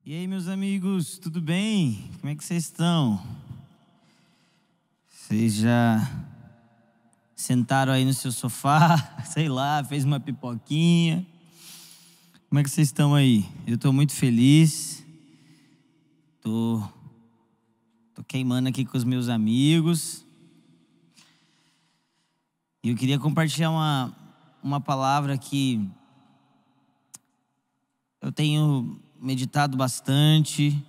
E aí, meus amigos, tudo bem? Como é que vocês estão? Vocês já sentaram aí no seu sofá, sei lá, fez uma pipoquinha? Como é que vocês estão aí? Eu estou muito feliz. Tô queimando aqui com os meus amigos. E eu queria compartilhar uma palavra que eu tenho meditado bastante.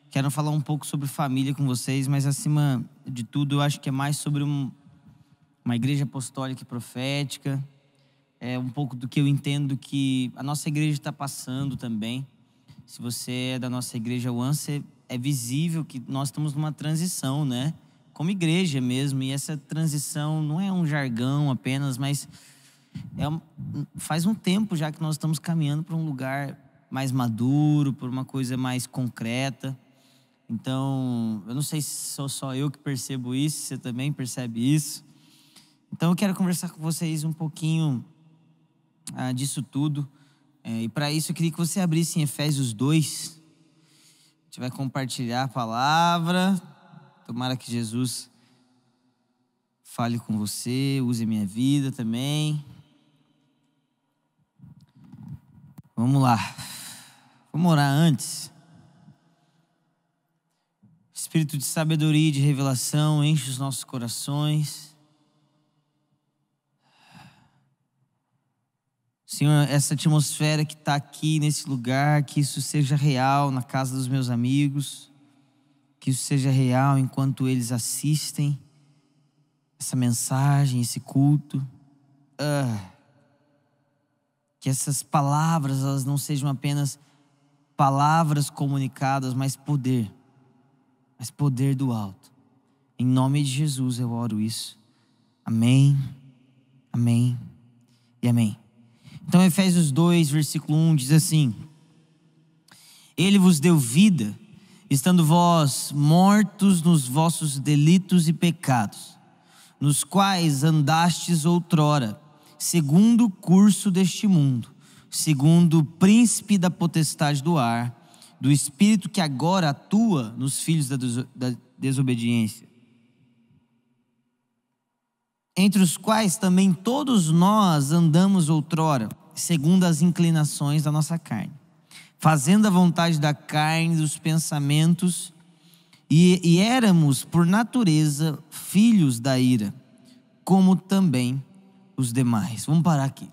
Quero falar um pouco sobre família com vocês, mas acima de tudo eu acho que é mais sobre uma igreja apostólica e profética. É um pouco do que eu entendo que a nossa igreja está passando também. Se você é da nossa igreja Once, é visível que nós estamos numa transição, né? Como igreja mesmo, e essa transição não é um jargão apenas, mas faz um tempo já que nós estamos caminhando para um lugar mais maduro, por uma coisa mais concreta. Então, eu não sei se sou só eu que percebo isso, você também percebe isso. Então, eu quero conversar com vocês um pouquinho disso tudo. E para isso, eu queria que você abrisse em Efésios 2. A gente vai compartilhar a palavra. Tomara que Jesus fale com você, use a minha vida também. Vamos lá. Vamos orar antes. Espírito de sabedoria e de revelação, enche os nossos corações. Senhor, essa atmosfera que está aqui nesse lugar, que isso seja real na casa dos meus amigos, que isso seja real enquanto eles assistem essa mensagem, esse culto. Que essas palavras, elas não sejam apenas palavras comunicadas, mas poder do alto. Em nome de Jesus eu oro isso. Amém, amém e amém. Então Efésios 2, versículo 1 diz assim: Ele vos deu vida, estando vós mortos nos vossos delitos e pecados, nos quais andastes outrora, segundo o curso deste mundo, segundo o príncipe da potestade do ar, do espírito que agora atua nos filhos da desobediência, entre os quais também todos nós andamos outrora, segundo as inclinações da nossa carne, fazendo a vontade da carne e dos pensamentos, e éramos por natureza filhos da ira, como também os demais. Vamos parar aqui.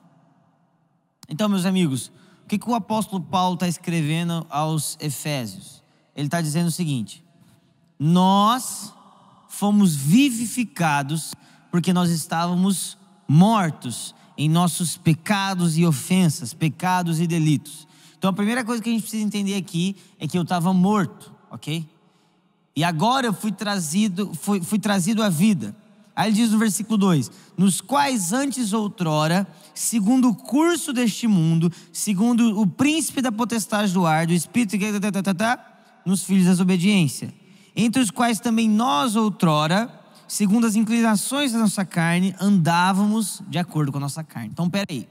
Então, meus amigos, o que o apóstolo Paulo está escrevendo aos Efésios? Ele está dizendo o seguinte: nós fomos vivificados porque nós estávamos mortos em nossos pecados e ofensas, pecados e delitos. Então a primeira coisa que a gente precisa entender aqui é que eu estava morto, ok? E agora eu fui trazido à vida. Aí ele diz no versículo 2: nos quais antes outrora, segundo o curso deste mundo, segundo o príncipe da potestade do ar, do espírito, nos filhos da desobediência, entre os quais também nós outrora, segundo as inclinações da nossa carne, andávamos de acordo com a nossa carne. Então, peraí.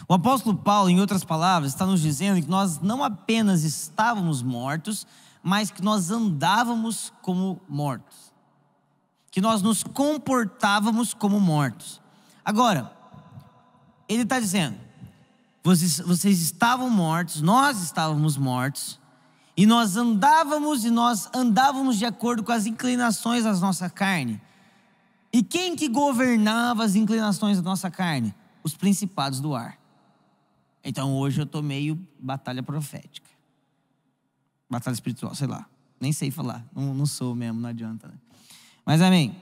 O apóstolo Paulo, em outras palavras, está nos dizendo que nós não apenas estávamos mortos, mas que nós andávamos como mortos. Que nós nos comportávamos como mortos. Agora, ele está dizendo: vocês estavam mortos, nós estávamos mortos, e nós andávamos de acordo com as inclinações da nossa carne. E quem que governava as inclinações da nossa carne? Os principados do ar. Então hoje eu estou meio batalha profética, batalha espiritual, sei lá, nem sei falar, não sou mesmo, não adianta, né? Mas amém.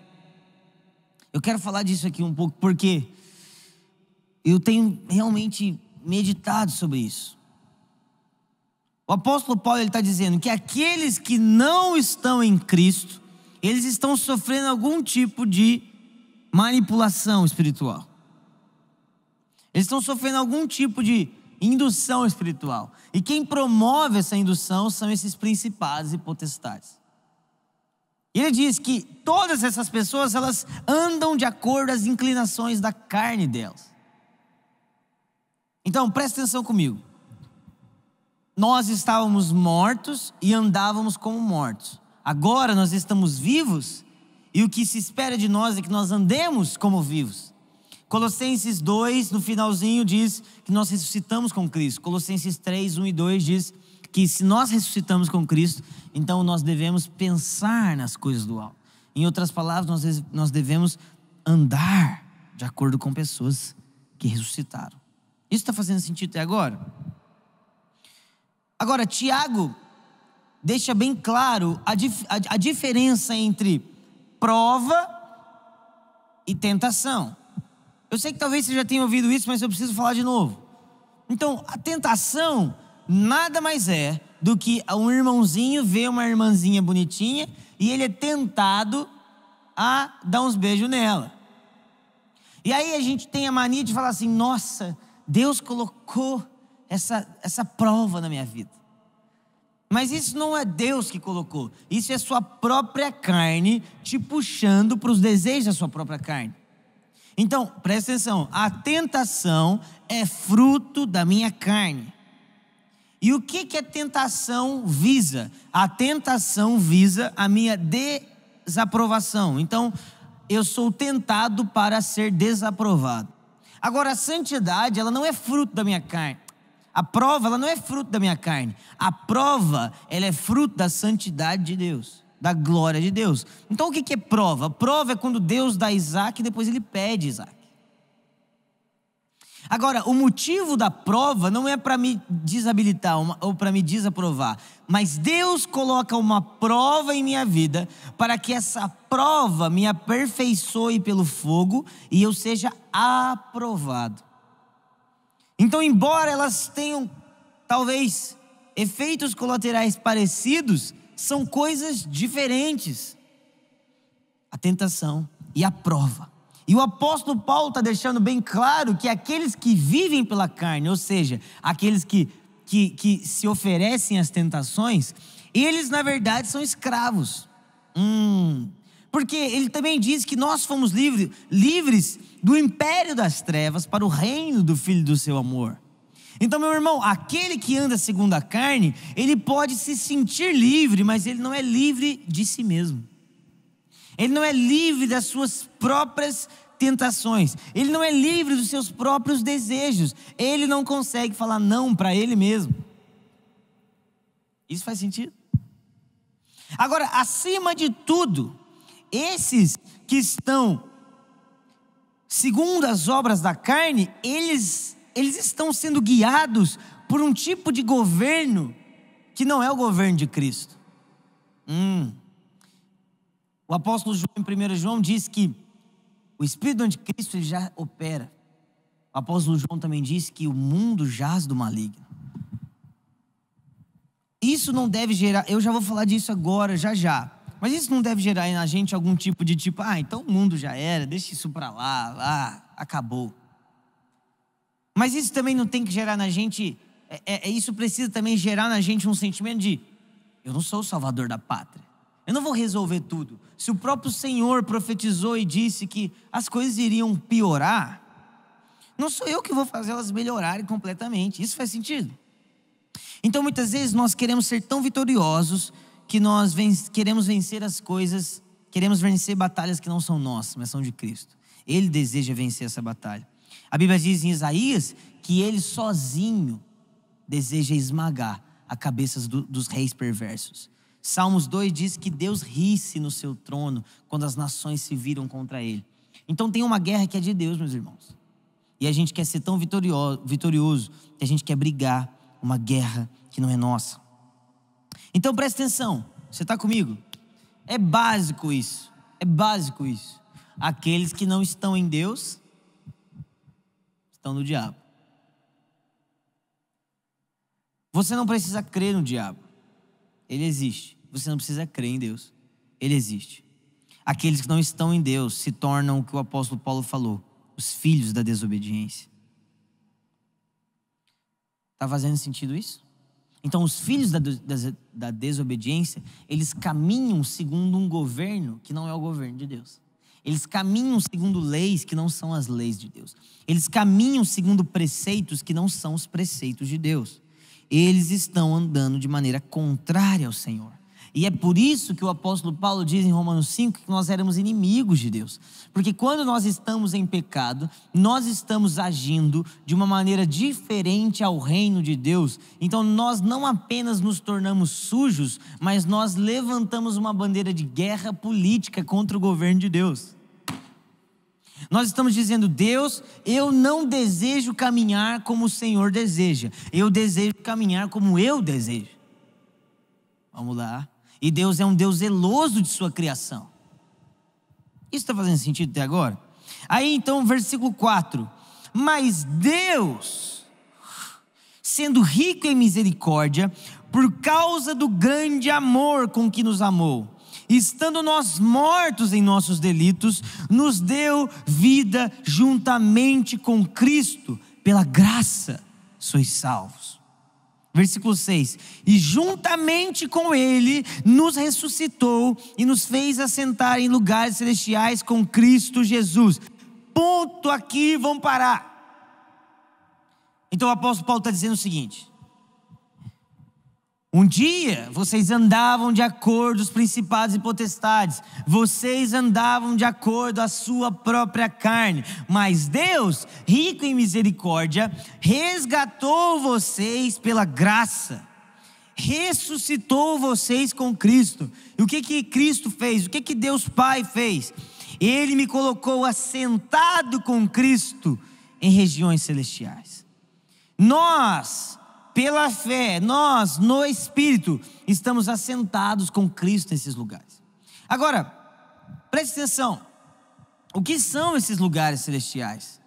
Eu quero falar disso aqui um pouco porque eu tenho realmente meditado sobre isso. O apóstolo Paulo está dizendo que aqueles que não estão em Cristo, eles estão sofrendo algum tipo de manipulação espiritual. Eles estão sofrendo algum tipo de indução espiritual. E quem promove essa indução são esses principados e potestades. E ele diz que todas essas pessoas, elas andam de acordo às inclinações da carne delas. Então, presta atenção comigo. nós estávamos mortos e andávamos como mortos. Agora nós estamos vivos e o que se espera de nós é que nós andemos como vivos. Colossenses 2, no finalzinho, diz que nós ressuscitamos com Cristo. Colossenses 3, 1 e 2 diz que se nós ressuscitamos com Cristo, então nós devemos pensar nas coisas do alto. Em outras palavras, nós devemos andar de acordo com pessoas que ressuscitaram. Isso está fazendo sentido até agora? Agora, Tiago deixa bem claro a diferença entre prova e tentação. Eu sei que talvez você já tenha ouvido isso, mas eu preciso falar de novo. Então, a tentação nada mais é do que um irmãozinho vê uma irmãzinha bonitinha e ele é tentado a dar uns beijos nela. E aí a gente tem a mania de falar assim: nossa, Deus colocou essa prova na minha vida. Mas isso não é Deus que colocou. Isso é sua própria carne te puxando para os desejos da sua própria carne. Então, presta atenção. A tentação é fruto da minha carne. E o que a tentação visa? A tentação visa a minha desaprovação. Então, eu sou tentado para ser desaprovado. Agora, a santidade, ela não é fruto da minha carne. A prova, ela não é fruto da minha carne. A prova, ela é fruto da santidade de Deus, da glória de Deus. Então, o que é prova? A prova é quando Deus dá Isaac e depois ele pede Isaac. Agora, o motivo da prova não é para me desabilitar ou para me desaprovar, mas Deus coloca uma prova em minha vida para que essa prova me aperfeiçoe pelo fogo e eu seja aprovado. Então, embora elas tenham talvez efeitos colaterais parecidos, são coisas diferentes. A tentação e a prova. E o apóstolo Paulo está deixando bem claro que aqueles que vivem pela carne, ou seja, aqueles que se oferecem às tentações, eles na verdade são escravos. Porque ele também diz que nós fomos livres do império das trevas para o reino do Filho do seu amor. Então, meu irmão, aquele que anda segundo a carne, ele pode se sentir livre, mas ele não é livre de si mesmo. Ele não é livre das suas próprias tentações. Ele não é livre dos seus próprios desejos. Ele não consegue falar não para ele mesmo. Isso faz sentido? Agora, acima de tudo, esses que estão segundo as obras da carne, eles estão sendo guiados por um tipo de governo que não é o governo de Cristo. O apóstolo João, em 1 João, diz que o Espírito do Anticristo ele já opera. O apóstolo João também diz que o mundo jaz do maligno. Isso não deve gerar, eu já vou falar disso agora, já. Mas isso não deve gerar na gente algum tipo de então o mundo já era, deixa isso para lá, acabou. Mas isso também não tem que gerar na gente, isso precisa também gerar na gente um sentimento de: eu não sou o salvador da pátria, eu não vou resolver tudo. Se o próprio Senhor profetizou e disse que as coisas iriam piorar, não sou eu que vou fazer elas melhorarem completamente. Isso faz sentido? Então muitas vezes nós queremos ser tão vitoriosos que nós queremos vencer as coisas, queremos vencer batalhas que não são nossas, mas são de Cristo. Ele deseja vencer essa batalha. A Bíblia diz em Isaías que ele sozinho deseja esmagar a cabeça dos reis perversos. Salmos 2 diz que Deus ri-se no seu trono quando as nações se viram contra ele. Então tem uma guerra que é de Deus, meus irmãos. E a gente quer ser tão vitorioso que a gente quer brigar uma guerra que não é nossa. Então presta atenção, você está comigo? É básico isso. Aqueles que não estão em Deus estão no diabo. Você não precisa crer no diabo, ele existe. Você não precisa crer em Deus, ele existe. Aqueles que não estão em Deus se tornam o que o apóstolo Paulo falou: os filhos da desobediência. Está fazendo sentido isso? Então os filhos da desobediência, eles caminham segundo um governo que não é o governo de Deus. Eles caminham segundo leis que não são as leis de Deus. Eles caminham segundo preceitos que não são os preceitos de Deus. eles estão andando de maneira contrária ao Senhor. E é por isso que o apóstolo Paulo diz em Romanos 5 que nós éramos inimigos de Deus. Porque quando nós estamos em pecado, nós estamos agindo de uma maneira diferente ao reino de Deus. Então nós não apenas nos tornamos sujos, mas nós levantamos uma bandeira de guerra política contra o governo de Deus. Nós estamos dizendo: Deus, eu não desejo caminhar como o Senhor deseja. Eu desejo caminhar como eu desejo. Vamos lá. E Deus é um Deus zeloso de sua criação. Isso está fazendo sentido até agora? Aí então, versículo 4. Mas Deus, sendo rico em misericórdia, por causa do grande amor com que nos amou, estando nós mortos em nossos delitos, nos deu vida juntamente com Cristo. Pela graça sois salvos. Versículo 6, e juntamente com Ele nos ressuscitou e nos fez assentar em lugares celestiais com Cristo Jesus. Ponto aqui, vamos parar. Então o apóstolo Paulo está dizendo o seguinte: um dia vocês andavam de acordo com os principados e potestades, vocês andavam de acordo com a sua própria carne, mas Deus, rico em misericórdia, resgatou vocês pela graça, ressuscitou vocês com Cristo. E o que Cristo fez? O que Deus Pai fez? Ele me colocou assentado com Cristo em regiões celestiais. Pela fé, nós no Espírito estamos assentados com Cristo nesses lugares. Agora, preste atenção. O que são esses lugares celestiais?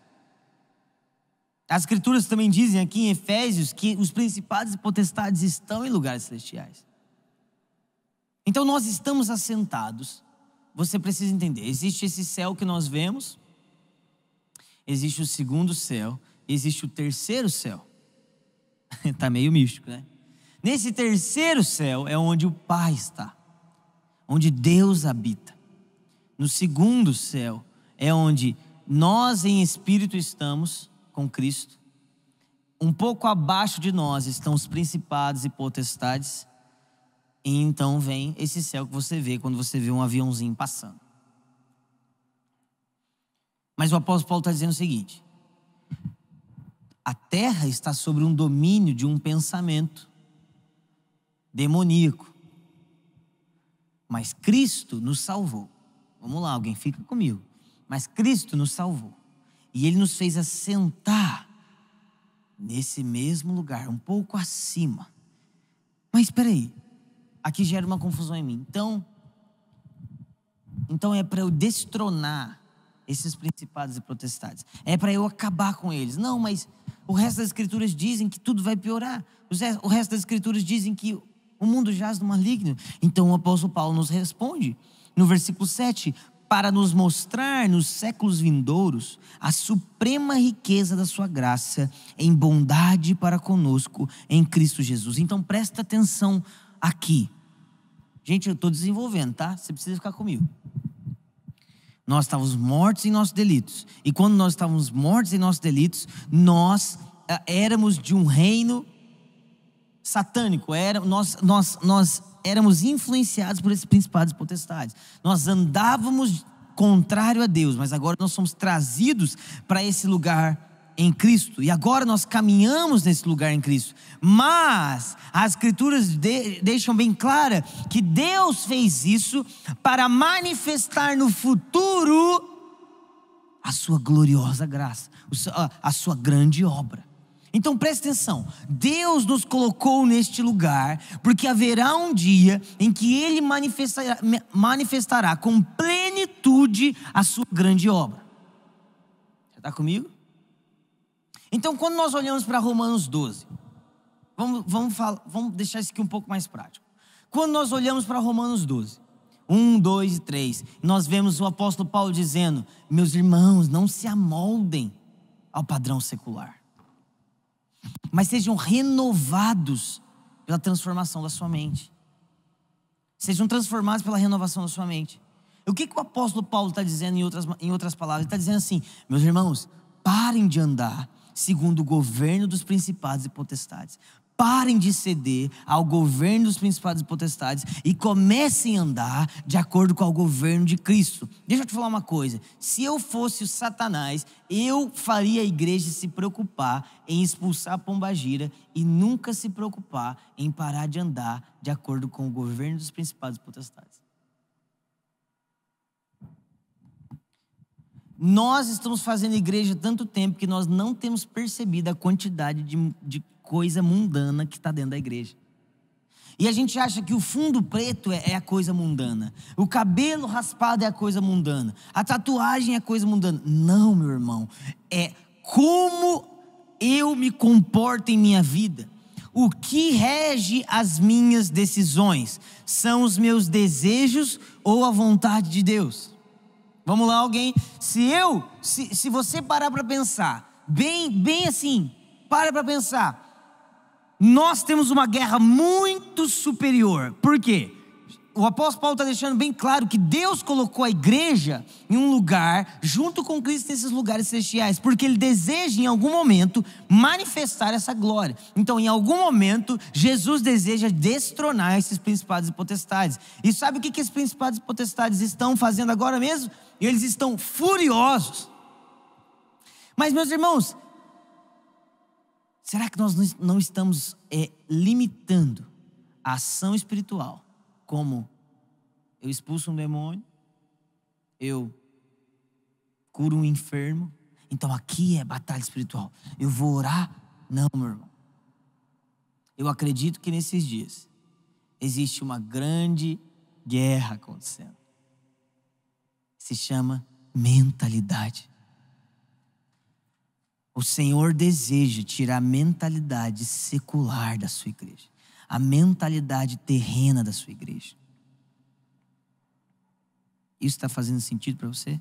As Escrituras também dizem aqui em Efésios que os principados e potestades estão em lugares celestiais. Então nós estamos assentados. Você precisa entender, existe esse céu que nós vemos, existe o segundo céu, existe o terceiro céu. Está meio místico, né? Nesse terceiro céu é onde o Pai está, onde Deus habita. No segundo céu é onde nós em espírito estamos com Cristo. Um pouco abaixo de nós estão os principados e potestades. E então vem esse céu que você vê quando você vê um aviãozinho passando. Mas o apóstolo Paulo está dizendo o seguinte: a terra está sob um domínio de um pensamento demoníaco. Mas Cristo nos salvou. Vamos lá, alguém fica comigo. Mas Cristo nos salvou. E Ele nos fez assentar nesse mesmo lugar, um pouco acima. Mas espera aí, aqui gera uma confusão em mim. Então é para eu destronar esses principados e potestades. É para eu acabar com eles. Não, mas o resto das Escrituras dizem que tudo vai piorar. O resto das Escrituras dizem que o mundo jaz no maligno. Então o apóstolo Paulo nos responde no versículo 7: para nos mostrar nos séculos vindouros a suprema riqueza da sua graça em bondade para conosco em Cristo Jesus. Então presta atenção aqui. Gente, eu estou desenvolvendo, tá? Você precisa ficar comigo. Nós estávamos mortos em nossos delitos. E quando nós estávamos mortos em nossos delitos, nós éramos de um reino satânico. Nós éramos influenciados por esses principados e potestades. Nós andávamos contrário a Deus, mas agora nós somos trazidos para esse lugar em Cristo. E agora nós caminhamos nesse lugar em Cristo. Mas as Escrituras deixam bem clara que Deus fez isso para manifestar no futuro a sua gloriosa graça, a sua grande obra. Então preste atenção, Deus nos colocou neste lugar porque haverá um dia em que Ele manifestará com plenitude a sua grande obra. Você está comigo? Então quando nós olhamos para Romanos 12, vamos deixar isso aqui um pouco mais prático. Quando nós olhamos para Romanos 12, 1, 2 e 3, nós vemos o apóstolo Paulo dizendo: meus irmãos, não se amoldem ao padrão secular, mas sejam renovados pela transformação da sua mente. Sejam transformados pela renovação da sua mente. O que o apóstolo Paulo está dizendo em outras palavras? Ele está dizendo assim: meus irmãos, parem de andar segundo o governo dos principados e potestades. parem de ceder ao governo dos principados e potestades e comecem a andar de acordo com o governo de Cristo. Deixa eu te falar uma coisa: se eu fosse o Satanás, eu faria a igreja se preocupar em expulsar a pombagira e nunca se preocupar em parar de andar de acordo com o governo dos principados e potestades. Nós estamos fazendo igreja há tanto tempo que nós não temos percebido a quantidade de coisa mundana que está dentro da igreja. E a gente acha que o fundo preto é a coisa mundana, o cabelo raspado é a coisa mundana, a tatuagem é a coisa mundana. Não, meu irmão, é como eu me comporto em minha vida. O que rege as minhas decisões? São os meus desejos ou a vontade de Deus? Vamos lá, alguém? Se você parar para pensar, bem assim, para pensar. Nós temos uma guerra muito superior. Por quê? O apóstolo Paulo está deixando bem claro que Deus colocou a igreja em um lugar, junto com Cristo nesses lugares celestiais, porque Ele deseja em algum momento manifestar essa glória. Então em algum momento Jesus deseja destronar esses principados e potestades. E sabe o que esses principados e potestades estão fazendo agora mesmo? Eles estão furiosos. Mas meus irmãos, será que nós não estamos limitando a ação espiritual? Como eu expulso um demônio, eu curo um enfermo, então aqui é batalha espiritual. Eu vou orar? Não, meu irmão. Eu acredito que nesses dias existe uma grande guerra acontecendo. Se chama mentalidade. O Senhor deseja tirar a mentalidade secular da sua igreja, a mentalidade terrena da sua igreja. Isso está fazendo sentido para você?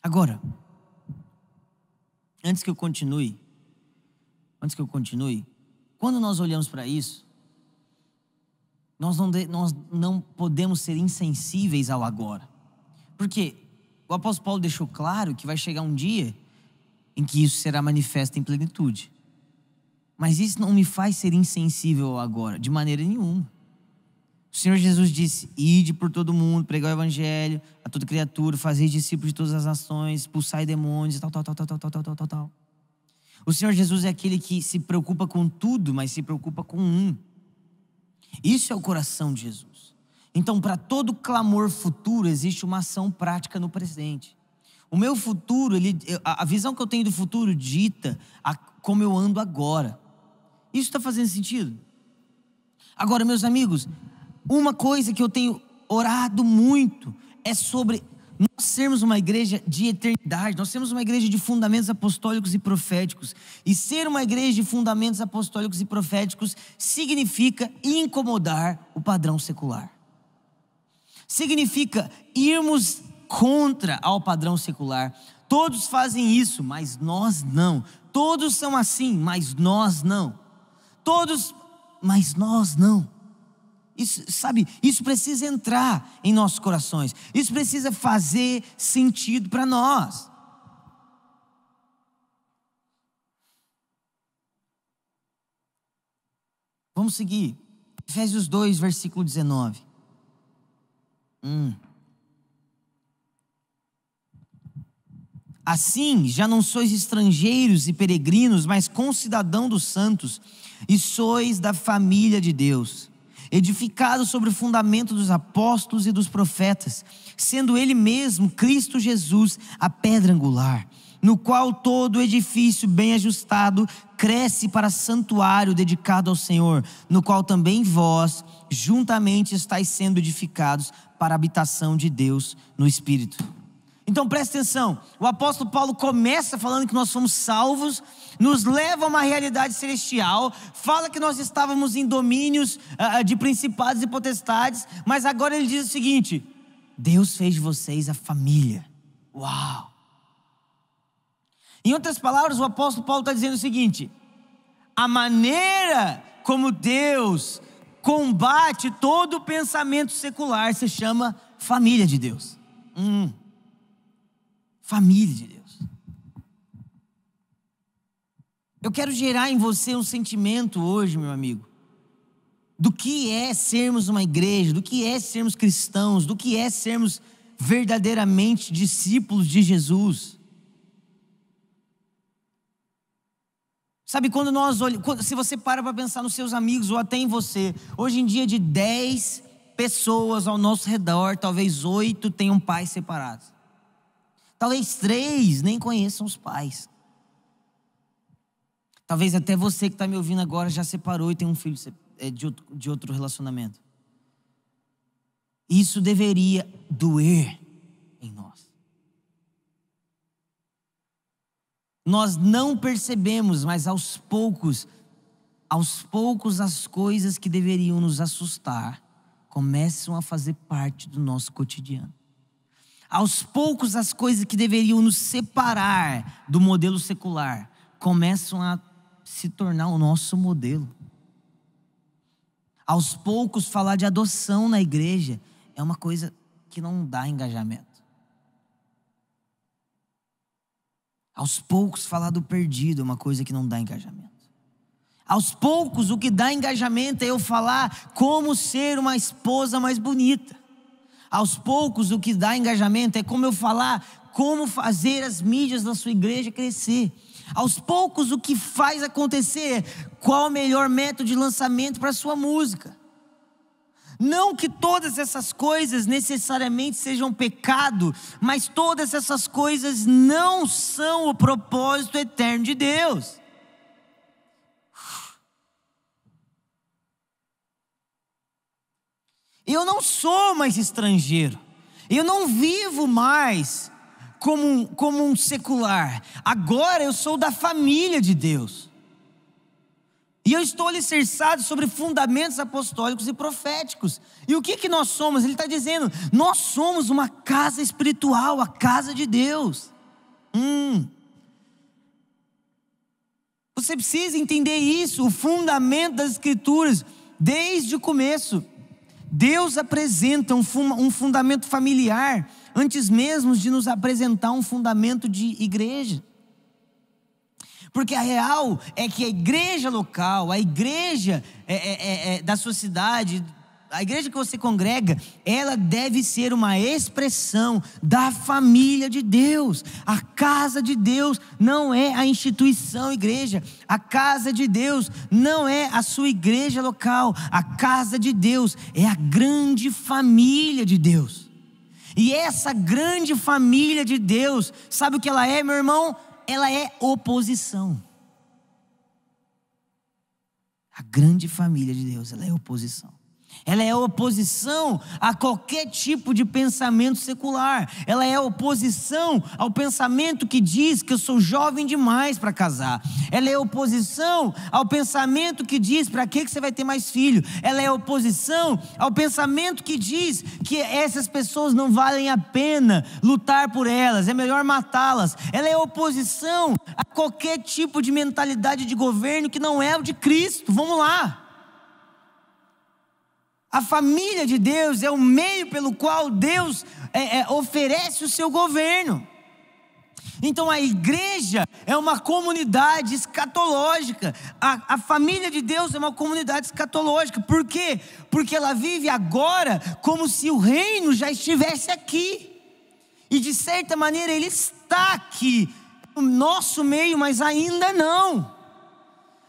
Agora, antes que eu continue, quando nós olhamos para isso, nós não podemos ser insensíveis ao agora. Porque o apóstolo Paulo deixou claro que vai chegar um dia em que isso será manifesto em plenitude. Mas isso não me faz ser insensível ao agora, de maneira nenhuma. O Senhor Jesus disse: ide por todo mundo, pregai o evangelho a toda criatura, fazei discípulos de todas as nações, expulsai demônios, tal. O Senhor Jesus é aquele que se preocupa com tudo, mas se preocupa com um. Isso é o coração de Jesus. Então, para todo clamor futuro, existe uma ação prática no presente. O meu futuro, a visão que eu tenho do futuro dita como eu ando agora. Isso está fazendo sentido? Agora, meus amigos, uma coisa que eu tenho orado muito é sobre nós sermos uma igreja de eternidade. Nós sermos uma igreja de fundamentos apostólicos e proféticos. E ser uma igreja de fundamentos apostólicos e proféticos significa incomodar o padrão secular. Significa irmos contra ao padrão secular. Todos fazem isso, mas nós não. Todos são assim, mas nós não. Mas nós não. Isso precisa entrar em nossos corações. Isso precisa fazer sentido para nós. Vamos seguir. Efésios 2, versículo 19. Assim, já não sois estrangeiros e peregrinos, mas concidadãos dos santos, e sois da família de Deus, edificados sobre o fundamento dos apóstolos e dos profetas, sendo Ele mesmo, Cristo Jesus, a pedra angular, no qual todo o edifício bem ajustado cresce para santuário dedicado ao Senhor, no qual também vós juntamente estáis sendo edificados para a habitação de Deus no Espírito. Então presta atenção, o apóstolo Paulo começa falando que nós fomos salvos, nos leva a uma realidade celestial, fala que nós estávamos em domínios de principados e potestades, mas agora ele diz o seguinte: Deus fez de vocês a família. Uau! Em outras palavras, o apóstolo Paulo está dizendo o seguinte: a maneira como Deus combate todo o pensamento secular se chama família de Deus. Família de Deus. Eu quero gerar em você um sentimento hoje, meu amigo, do que é sermos uma igreja, do que é sermos cristãos, do que é sermos verdadeiramente discípulos de Jesus. Sabe, quando nós olhamos, se você para pensar nos seus amigos ou até em você, hoje em dia de 10 pessoas ao nosso redor, talvez 8 tenham pais separados. Talvez 3 nem conheçam os pais. Talvez até você que está me ouvindo agora já separou e tem um filho de outro relacionamento. Isso deveria doer em nós. Nós não percebemos, mas aos poucos as coisas que deveriam nos assustar começam a fazer parte do nosso cotidiano. Aos poucos as coisas que deveriam nos separar do modelo secular começam a se tornar o nosso modelo. Aos poucos falar de adoção na igreja é uma coisa que não dá engajamento. Aos poucos falar do perdido é uma coisa que não dá engajamento. Aos poucos o que dá engajamento é eu falar como ser uma esposa mais bonita. Aos poucos o que dá engajamento é como eu falar como fazer as mídias da sua igreja crescer. Aos poucos o que faz acontecer é qual o melhor método de lançamento para a sua música. Não que todas essas coisas necessariamente sejam pecado, mas todas essas coisas não são o propósito eterno de Deus. Eu não sou mais estrangeiro, eu não vivo mais como um secular. Agora eu sou da família de Deus. E eu estou alicerçado sobre fundamentos apostólicos e proféticos. E o que nós somos? Ele está dizendo, nós somos uma casa espiritual, a casa de Deus. Você precisa entender isso, o fundamento das Escrituras, desde o começo. Deus apresenta um fundamento familiar, antes mesmo de nos apresentar um fundamento de igreja. Porque a real é que a igreja local, a igreja da sua cidade, a igreja que você congrega, ela deve ser uma expressão da família de Deus. A casa de Deus não é a instituição igreja. A casa de Deus não é a sua igreja local. A casa de Deus é a grande família de Deus. E essa grande família de Deus, sabe o que ela é, meu irmão? Ela é oposição. A grande família de Deus, ela é oposição. Ela é oposição a qualquer tipo de pensamento secular. Ela é oposição ao pensamento que diz que eu sou jovem demais para casar. Ela é oposição ao pensamento que diz para que você vai ter mais filho. Ela é oposição ao pensamento que diz que essas pessoas não valem a pena lutar por elas, é melhor matá-las. Ela é oposição a qualquer tipo de mentalidade de governo que não é o de Cristo. Vamos lá. A família de Deus é o meio pelo qual Deus oferece o seu governo. Então a igreja é uma comunidade escatológica. A família de Deus é uma comunidade escatológica. Por quê? Porque ela vive agora como se o reino já estivesse aqui. E de certa maneira ele está aqui, no nosso meio, mas ainda não.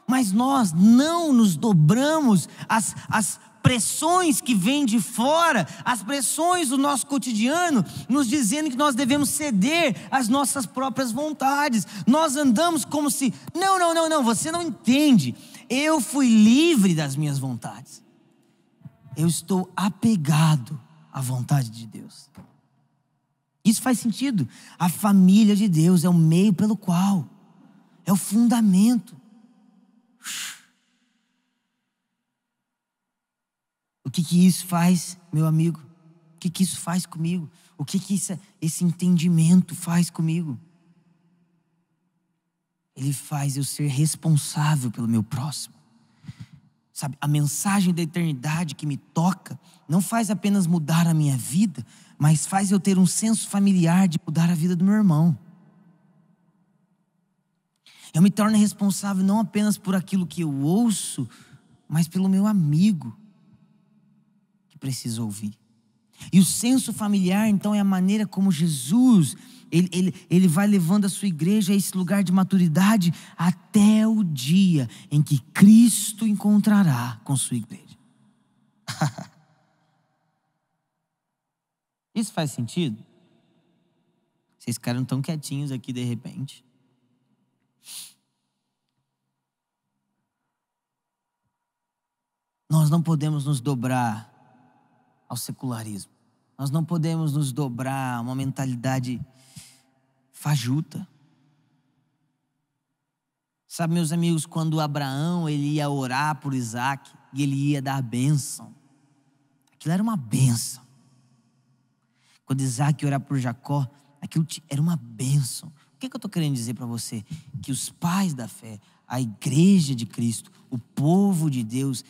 Mas nós não nos dobramos às pressões que vêm de fora, as pressões do nosso cotidiano, nos dizendo que nós devemos ceder às nossas próprias vontades. Nós andamos como se, não, você não entende. Eu fui livre das minhas vontades. Eu estou apegado à vontade de Deus. Isso faz sentido. A família de Deus é o meio pelo qual, é o fundamento. O que isso faz, meu amigo? O que isso faz comigo? O que esse entendimento faz comigo? Ele faz eu ser responsável pelo meu próximo. Sabe, a mensagem da eternidade que me toca não faz apenas mudar a minha vida, mas faz eu ter um senso familiar de mudar a vida do meu irmão. Eu me torno responsável não apenas por aquilo que eu ouço, mas pelo meu amigo que precisa ouvir. E o senso familiar, então, é a maneira como Jesus, ele vai levando a sua igreja a esse lugar de maturidade até o dia em que Cristo encontrará com sua igreja. Isso faz sentido? Vocês ficaram tão quietinhos aqui de repente. Nós não podemos nos dobrar ao secularismo. Nós não podemos nos dobrar a uma mentalidade fajuta. Sabe, meus amigos, quando Abraão ele ia orar por Isaac e ele ia dar a bênção, aquilo era uma bênção. Quando Isaac ia orar por Jacó, aquilo era uma bênção. O que eu estou querendo dizer para você? Que os pais da fé, a igreja de Cristo, o povo de Deus,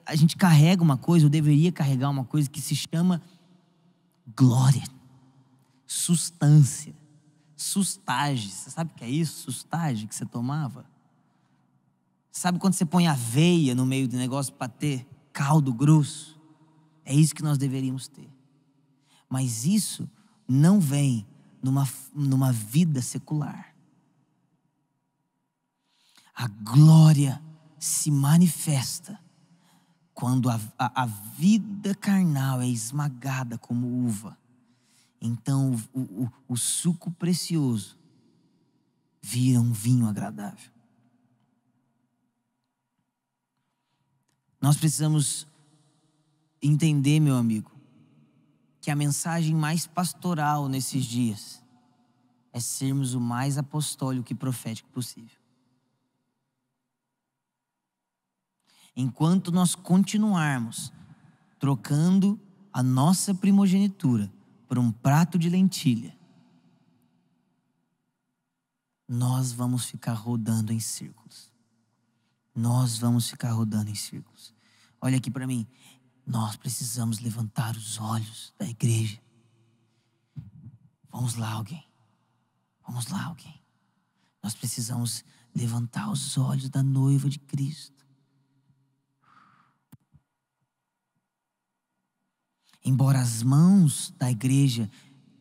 a gente carrega uma coisa, ou deveria carregar uma coisa que se chama glória, sustância, sustagem. Você sabe o que é isso? Sustagem que você tomava? Sabe quando você põe aveia no meio do negócio para ter caldo grosso? É isso que nós deveríamos ter. Mas isso não vem numa vida secular. A glória se manifesta quando a vida carnal é esmagada como uva. Então o suco precioso vira um vinho agradável. Nós precisamos entender, meu amigo, que a mensagem mais pastoral nesses dias é sermos o mais apostólico e profético possível. Enquanto nós continuarmos trocando a nossa primogenitura por um prato de lentilha, nós vamos ficar rodando em círculos. Nós vamos ficar rodando em círculos. Olha aqui para mim. Nós precisamos levantar os olhos da igreja. Vamos lá, alguém. Vamos lá, alguém. Nós precisamos levantar os olhos da noiva de Cristo. Embora as mãos da igreja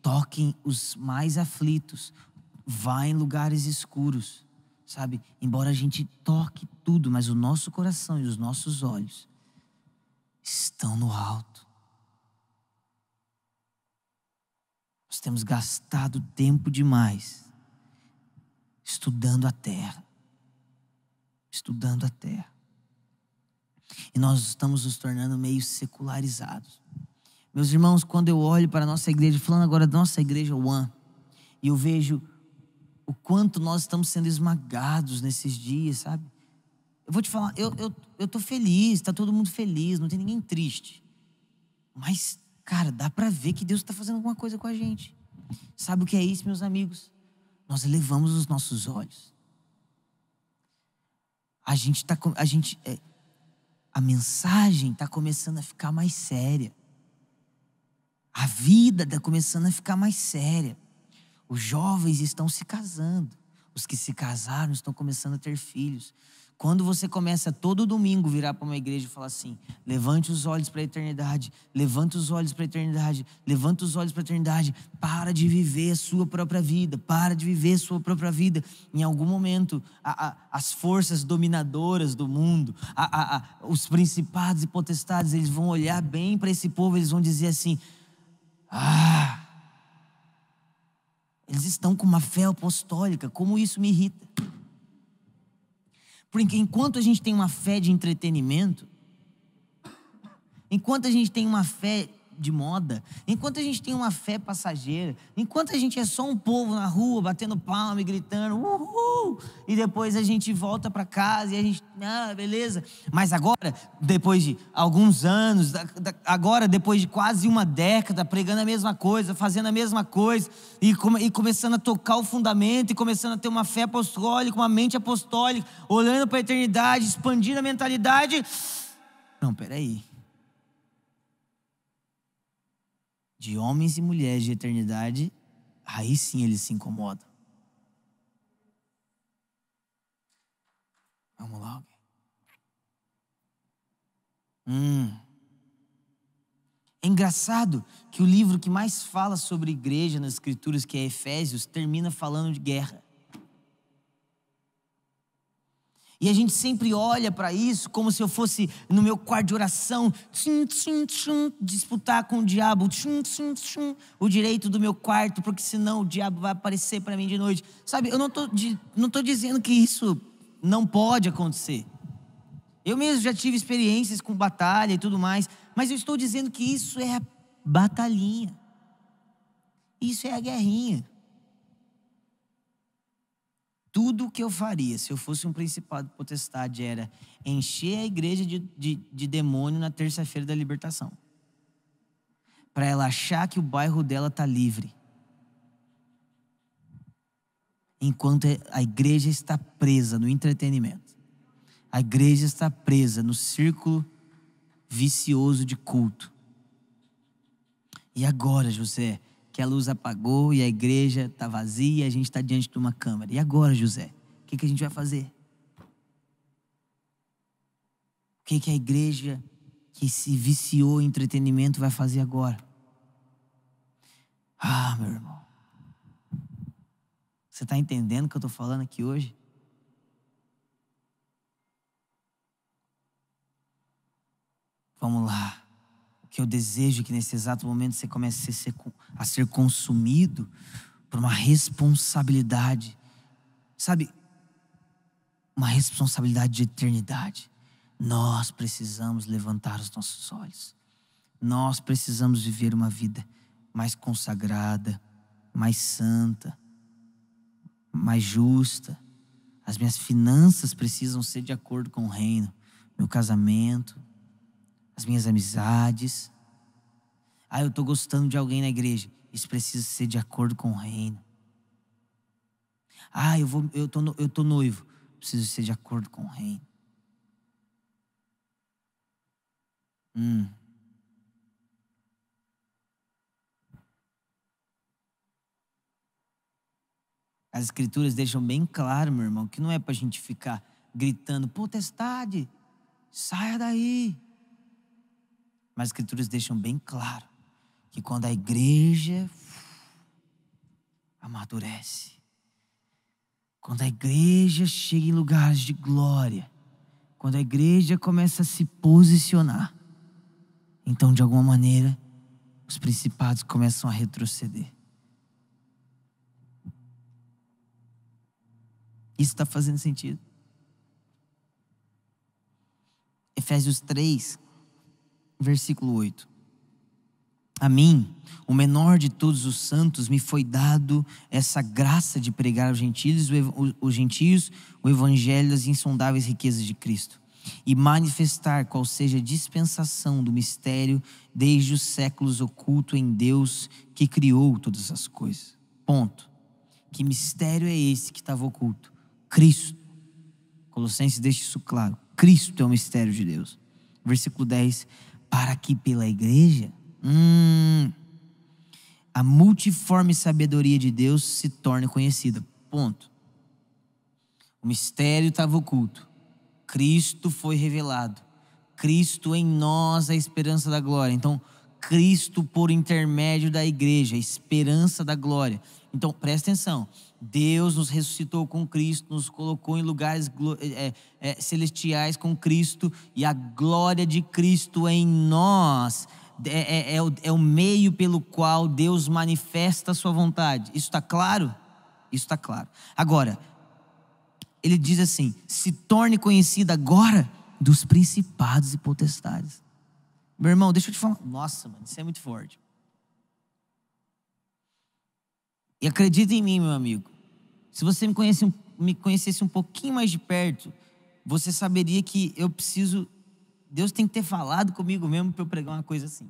toquem os mais aflitos, vá em lugares escuros, sabe? Embora a gente toque tudo, mas o nosso coração e os nossos olhos estão no alto. Nós temos gastado tempo demais estudando a terra. Estudando a terra. E nós estamos nos tornando meio secularizados. Meus irmãos, quando eu olho para a nossa igreja, falando agora da nossa igreja One, e eu vejo o quanto nós estamos sendo esmagados nesses dias, sabe? Eu vou te falar, eu tô feliz, tá todo mundo feliz, não tem ninguém triste. Mas, cara, dá para ver que Deus está fazendo alguma coisa com a gente. Sabe o que é isso, meus amigos? Nós elevamos os nossos olhos. A mensagem está começando a ficar mais séria. A vida está começando a ficar mais séria. Os jovens estão se casando. Os que se casaram estão começando a ter filhos. Quando você começa todo domingo virar para uma igreja e falar assim: levante os olhos para a eternidade, levante os olhos para a eternidade, levante os olhos para a eternidade, para de viver a sua própria vida, para de viver a sua própria vida. Em algum momento, as forças dominadoras do mundo, os principados e potestades, eles vão olhar bem para esse povo, eles vão dizer assim: eles estão com uma fé apostólica, como isso me irrita. Porque enquanto a gente tem uma fé de entretenimento, enquanto a gente tem uma fé de moda, enquanto a gente tem uma fé passageira, enquanto a gente é só um povo na rua batendo palma e gritando uhul, e depois a gente volta para casa e a gente, beleza. Mas agora, depois de alguns anos, agora depois de quase uma década pregando a mesma coisa, fazendo a mesma coisa e começando a tocar o fundamento e começando a ter uma fé apostólica, uma mente apostólica, olhando para a eternidade, expandindo a mentalidade. Não, peraí. De homens e mulheres de eternidade, aí sim eles se incomodam. É engraçado que o livro que mais fala sobre igreja nas escrituras, que é Efésios, termina falando de guerra. E a gente sempre olha para isso como se eu fosse no meu quarto de oração, disputar com o diabo, o direito do meu quarto, porque senão o diabo vai aparecer para mim de noite. Sabe, eu não tô dizendo que isso não pode acontecer. Eu mesmo já tive experiências com batalha e tudo mais, mas eu estou dizendo que isso é a batalhinha. Isso é a guerrinha. Tudo o que eu faria se eu fosse um principado potestade era encher a igreja de demônio na terça-feira da libertação. Para ela achar que o bairro dela está livre. Enquanto a igreja está presa no entretenimento. A igreja está presa no círculo vicioso de culto. E agora, José, que a luz apagou e a igreja está vazia e a gente está diante de uma câmera. E agora, José, o que a gente vai fazer? O que a igreja que se viciou em entretenimento vai fazer agora? Ah, meu irmão. Você está entendendo o que eu estou falando aqui hoje? Vamos lá. O que eu desejo é que nesse exato momento você comece a ser consumido por uma responsabilidade. Sabe? Uma responsabilidade de eternidade. Nós precisamos levantar os nossos olhos. Nós precisamos viver uma vida mais consagrada, mais santa, mais justa. As minhas finanças precisam ser de acordo com o reino. Meu casamento, as minhas amizades. Eu estou gostando de alguém na igreja. Isso precisa ser de acordo com o reino. Eu tô noivo. Preciso ser de acordo com o reino. As escrituras deixam bem claro, meu irmão, que não é para a gente ficar gritando, potestade, saia daí. Mas as escrituras deixam bem claro que quando a igreja amadurece, quando a igreja chega em lugares de glória, quando a igreja começa a se posicionar, então de alguma maneira os principados começam a retroceder. Isso está fazendo sentido? Efésios 3, versículo 8. A mim, o menor de todos os santos, me foi dado essa graça de pregar aos gentios, o evangelho das insondáveis riquezas de Cristo, e manifestar qual seja a dispensação do mistério desde os séculos oculto em Deus que criou todas as coisas. Ponto. Que mistério é esse que estava oculto? Cristo. Colossenses deixa isso claro. Cristo é o mistério de Deus. Versículo 10. Para que pela igreja a multiforme sabedoria de Deus se torne conhecida. Ponto. O mistério estava oculto. Cristo foi revelado. Cristo em nós, a esperança da glória. Então, Cristo por intermédio da igreja, a esperança da glória. Então, presta atenção. Deus nos ressuscitou com Cristo, nos colocou em lugares celestiais com Cristo, e a glória de Cristo em nós é o meio pelo qual Deus manifesta a sua vontade. Isso está claro? Isso está claro. Agora, ele diz assim, se torne conhecida agora dos principados e potestades. Meu irmão, deixa eu te falar. Nossa, mano, isso é muito forte. E acredita em mim, meu amigo. Se você me conhecesse um pouquinho mais de perto, você saberia que eu preciso... Deus tem que ter falado comigo mesmo para eu pregar uma coisa assim.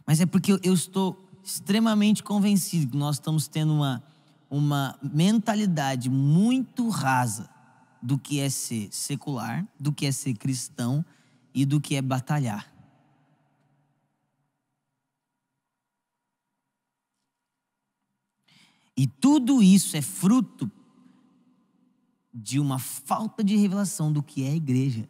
Mas é porque eu estou extremamente convencido que nós estamos tendo uma mentalidade muito rasa do que é ser secular, do que é ser cristão e do que é batalhar. E tudo isso é fruto de uma falta de revelação do que é a igreja.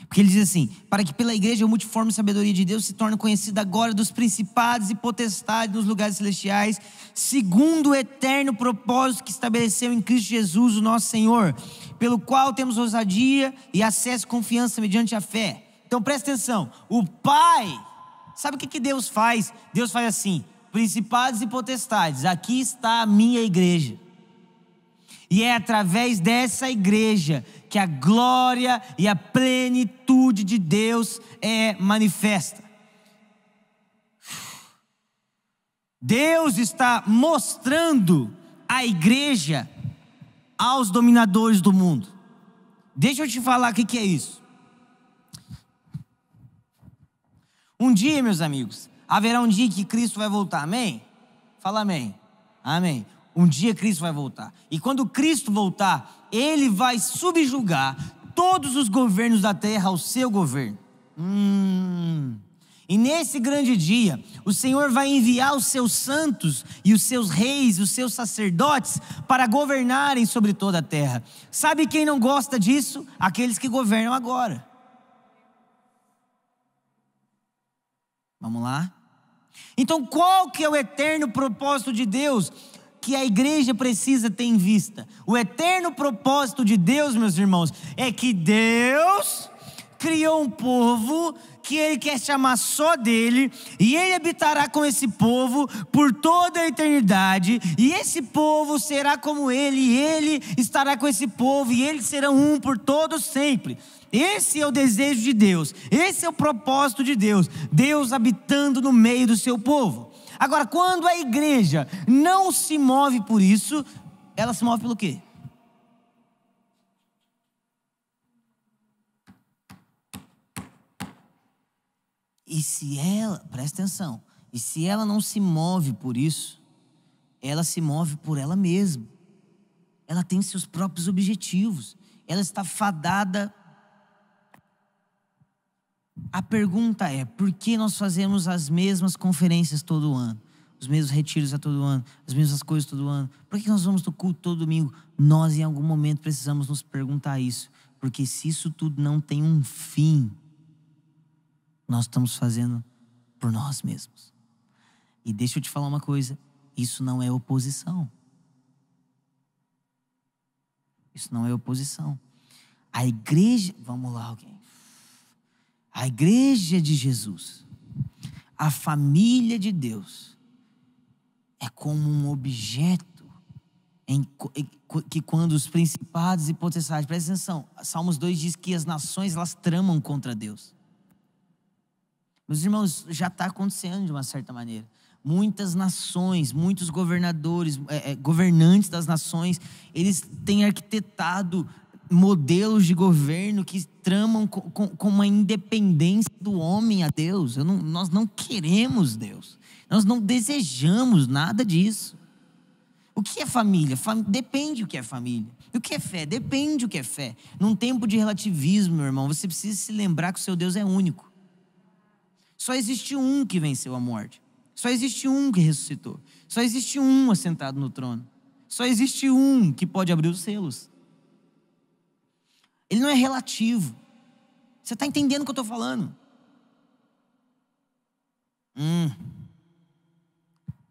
Porque ele diz assim: para que pela igreja a multiforme sabedoria de Deus se torne conhecida agora dos principados e potestades nos lugares celestiais, segundo o eterno propósito que estabeleceu em Cristo Jesus, o nosso Senhor, pelo qual temos ousadia e acesso e confiança mediante a fé. Então presta atenção, o Pai, sabe o que Deus faz? Deus faz assim: principados e potestades, aqui está a minha igreja. E é através dessa igreja que a glória e a plenitude de Deus é manifesta. Deus está mostrando a igreja aos dominadores do mundo. Deixa eu te falar o que é isso. Um dia, meus amigos, haverá um dia que Cristo vai voltar, amém? Fala amém. Amém. Um dia Cristo vai voltar. E quando Cristo voltar, Ele vai subjugar todos os governos da terra ao seu governo. E nesse grande dia, o Senhor vai enviar os seus santos e os seus reis, os seus sacerdotes, para governarem sobre toda a terra. Sabe quem não gosta disso? Aqueles que governam agora. Vamos lá? Então qual que é o eterno propósito de Deus que a igreja precisa ter em vista? O eterno propósito de Deus, meus irmãos, é que Deus criou um povo que Ele quer chamar só dele, e Ele habitará com esse povo por toda a eternidade, e esse povo será como Ele, e Ele estará com esse povo, e eles serão um por todos sempre. Esse é o desejo de Deus, esse é o propósito de Deus, Deus habitando no meio do seu povo. Agora, quando a igreja não se move por isso, ela se move pelo quê? E se ela, presta atenção, e se ela não se move por isso, ela se move por ela mesma. Ela tem seus próprios objetivos. Ela está fadada. A pergunta é: por que nós fazemos as mesmas conferências todo ano? Os mesmos retiros a todo ano? As mesmas coisas todo ano? Por que nós vamos no culto todo domingo? Nós em algum momento precisamos nos perguntar isso. Porque se isso tudo não tem um fim, nós estamos fazendo por nós mesmos. E deixa eu te falar uma coisa: isso não é oposição. Isso não é oposição. A igreja, vamos lá alguém. A igreja de Jesus, a família de Deus, é como um objeto que quando os principados e potestades, presta atenção, Salmos 2 diz que as nações elas tramam contra Deus. Meus irmãos, já está acontecendo de uma certa maneira. Muitas nações, muitos governadores, governantes das nações, eles têm arquitetado modelos de governo que tramam com uma independência do homem a Deus. Nós não queremos Deus. Nós não desejamos nada disso. O que é família? Depende o que é família. E o que é fé? Depende o que é fé. Num tempo de relativismo, meu irmão, você precisa se lembrar que o seu Deus é único. Só existe um que venceu a morte. Só existe um que ressuscitou. Só existe um assentado no trono. Só existe um que pode abrir os selos. Ele não é relativo. Você está entendendo o que eu estou falando?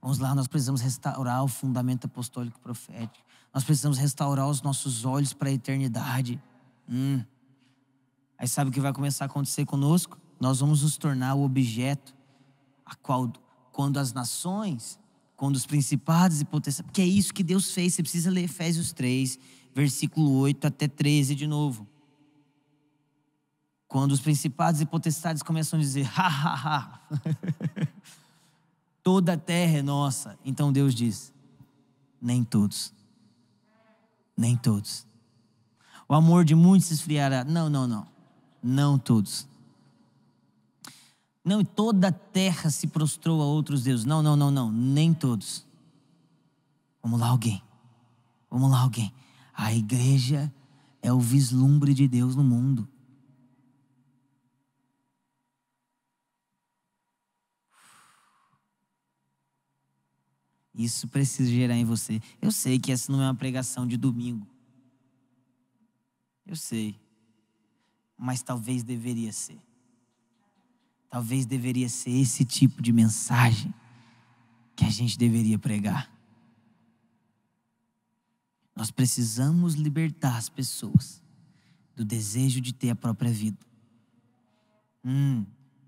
Vamos lá, nós precisamos restaurar o fundamento apostólico e profético. Nós precisamos restaurar os nossos olhos para a eternidade. Aí sabe o que vai começar a acontecer conosco? Nós vamos nos tornar o objeto a qual, quando as nações, quando os principados e potestades, porque é isso que Deus fez. Você precisa ler Efésios 3, versículo 8 até 13 de novo. Quando os principados e potestades começam a dizer, toda a terra é nossa. Então Deus diz, nem todos. Nem todos. O amor de muitos se esfriará. Não todos. Não, toda a terra se prostrou a outros deuses. Não, nem todos. Vamos lá alguém. A igreja é o vislumbre de Deus no mundo. Isso precisa gerar em você. Eu sei que essa não é uma pregação de domingo. Eu sei. Mas talvez deveria ser. Talvez deveria ser esse tipo de mensagem que a gente deveria pregar. Nós precisamos libertar as pessoas do desejo de ter a própria vida.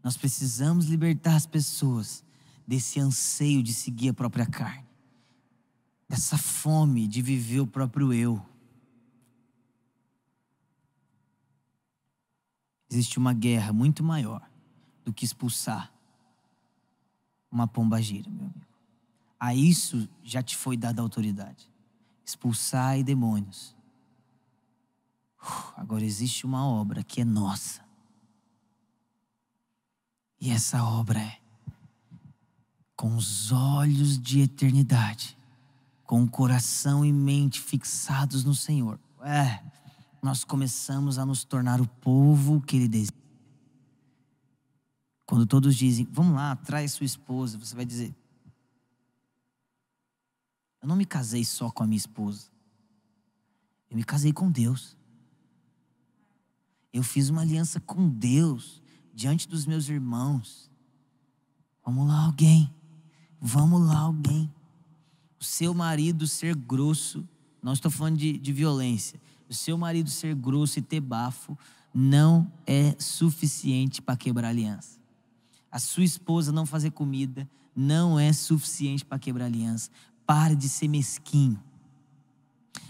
Nós precisamos libertar as pessoas desse anseio de seguir a própria carne, dessa fome de viver o próprio eu. Existe uma guerra muito maior do que expulsar uma pombagira, meu amigo. A isso já te foi dada autoridade. Expulsar demônios. Agora existe uma obra que é nossa. E essa obra é com os olhos de eternidade, com o coração e mente fixados no Senhor. Nós começamos a nos tornar o povo que Ele deseja. Quando todos dizem, vamos lá, traz sua esposa, você vai dizer, eu não me casei só com a minha esposa. Eu me casei com Deus. Eu fiz uma aliança com Deus diante dos meus irmãos. Vamos lá, alguém. Vamos lá, alguém. O seu marido ser grosso, não estou falando de violência. O seu marido ser grosso e ter bafo não é suficiente para quebrar aliança. A sua esposa não fazer comida não é suficiente para quebrar aliança. Pare de ser mesquinho.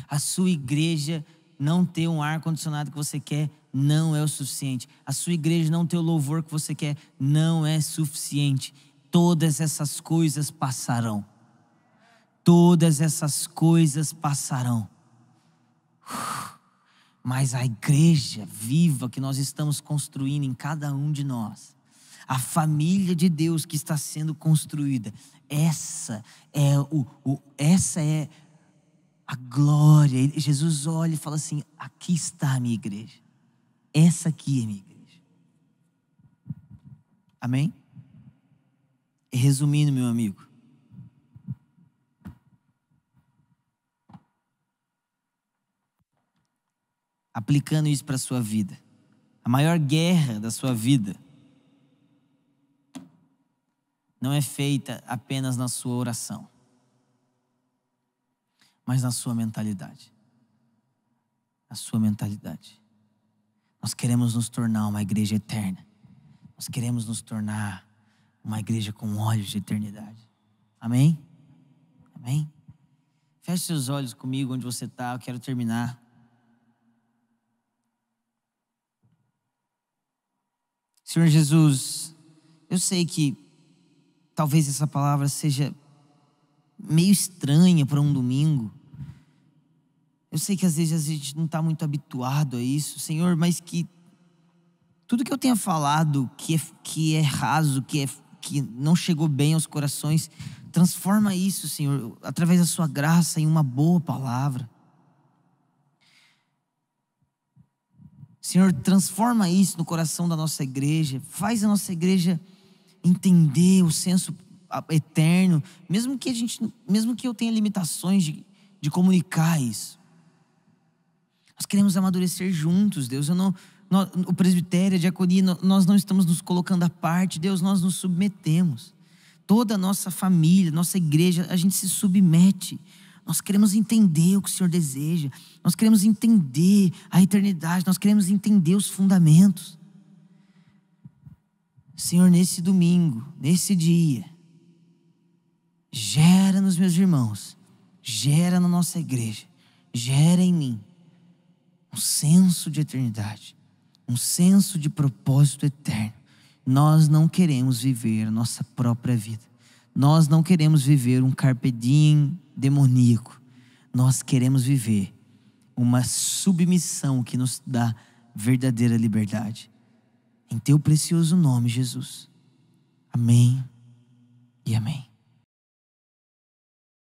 A sua igreja não ter um ar-condicionado que você quer não é o suficiente. A sua igreja não ter o louvor que você quer não é suficiente. Todas essas coisas passarão. Todas essas coisas passarão. Mas a igreja viva que nós estamos construindo em cada um de nós, a família de Deus que está sendo construída, essa é a glória. Jesus olha e fala assim, aqui está a minha igreja. Essa aqui é a minha igreja. Amém? E resumindo, meu amigo, aplicando isso para a sua vida, a maior guerra da sua vida não é feita apenas na sua oração, mas na sua mentalidade. Na sua mentalidade. Nós queremos nos tornar uma igreja eterna. Nós queremos nos tornar uma igreja com olhos de eternidade. Amém? Amém? Feche seus olhos comigo onde você está, eu quero terminar. Senhor Jesus, eu sei que talvez essa palavra seja meio estranha para um domingo. Eu sei que às vezes a gente não está muito habituado a isso, Senhor, mas que tudo que eu tenha falado que é raso, que não chegou bem aos corações, transforma isso, Senhor, através da sua graça em uma boa palavra. Senhor, transforma isso no coração da nossa igreja, faz a nossa igreja entender o senso eterno, mesmo que eu tenha limitações de comunicar isso. Nós queremos amadurecer juntos, Deus. O presbitério, a diaconia, nós não estamos nos colocando à parte, Deus, nós nos submetemos. Toda a nossa família, nossa igreja, a gente se submete. Nós queremos entender o que o Senhor deseja. Nós queremos entender a eternidade. Nós queremos entender os fundamentos. Senhor, nesse domingo, nesse dia, gera nos meus irmãos, gera na nossa igreja, gera em mim um senso de eternidade, um senso de propósito eterno. Nós não queremos viver a nossa própria vida. Nós não queremos viver um carpe diem demoníaco. Nós queremos viver uma submissão que nos dá verdadeira liberdade. Em teu precioso nome, Jesus. Amém e amém.